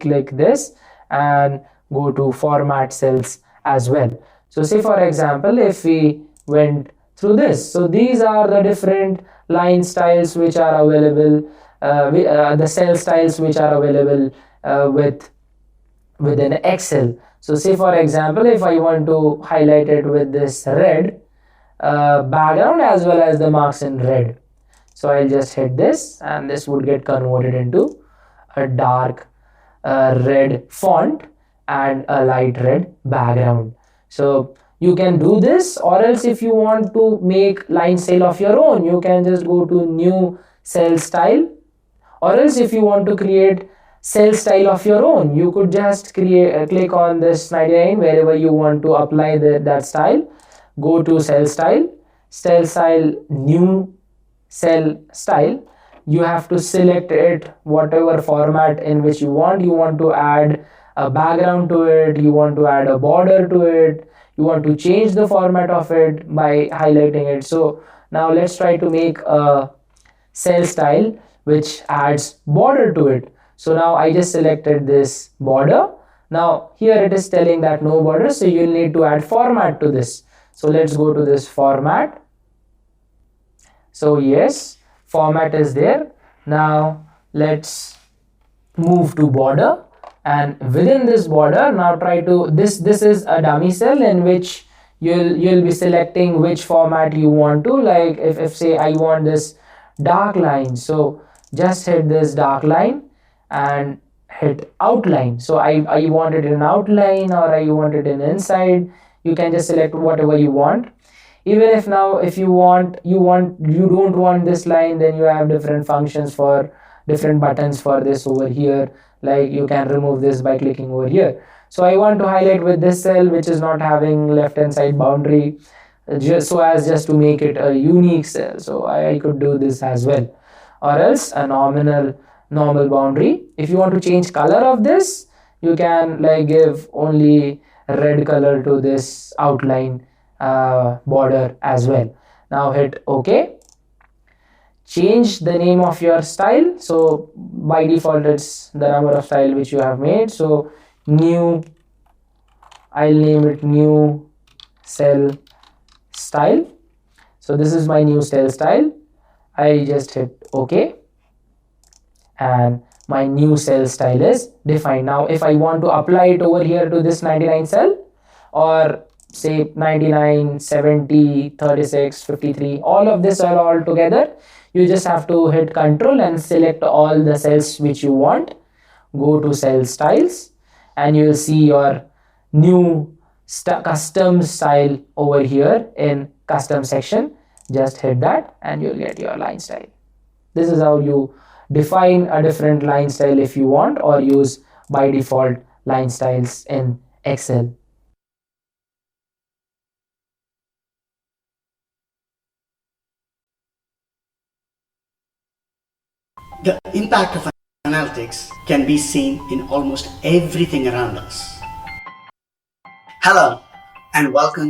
click this and go to format cells as well. So say for example, if we went through this, so these are the different line styles which are available, the cell styles which are available within Excel. So say for example, if I want to highlight it with this red background as well as the marks in red, so I'll just hit this and this would get converted into a dark red font and a light red background. So you can do this, or else if you want to make line style of your own, you can just go to new cell style, or else if you want to create cell style of your own, you could just click on this 99 wherever you want to apply that style. Go to cell style, new cell style. You have to select it whatever format in which you want to add a background to it, you want to add a border to it, you want to change the format of it by highlighting it. So now let's try to make a cell style which adds border to it. So now I just selected this border. Now here it is telling that no border, so you'll need to add format to this. So let's go to this format. So yes, format is there. Now let's move to border, and within this border, now try to this is a dummy cell in which you'll be selecting which format you want to. Like if say I want this dark line, so just hit this dark line and hit outline. So I want it in outline or I want it in inside. You can just select whatever you want. Even if now if you don't want this line, then you have different functions for different buttons for this over here. Like you can remove this by clicking over here. So I want to highlight with this cell which is not having left hand side boundary, just to make it a unique cell. So I could do this as well, or else a normal boundary. If you want to change color of this, you can like give only red color to this outline border as well. Now hit OK. Change the name of your style. So by default it's the number of style which you have made. So new, I'll name it new cell style. So this is my new cell style. I just hit OK and my new cell style is defined. Now if I want to apply it over here to this 99 cell, or say 99, 70, 36, 53, all of this are all together, you just have to hit Control and select all the cells which you want. Go to cell styles and you will see your new custom style over here in custom section. Just hit that and you'll get your line style. This is how you define a different line style if you want, or use by default line styles in Excel. The impact of analytics can be seen in almost everything around us. Hello and welcome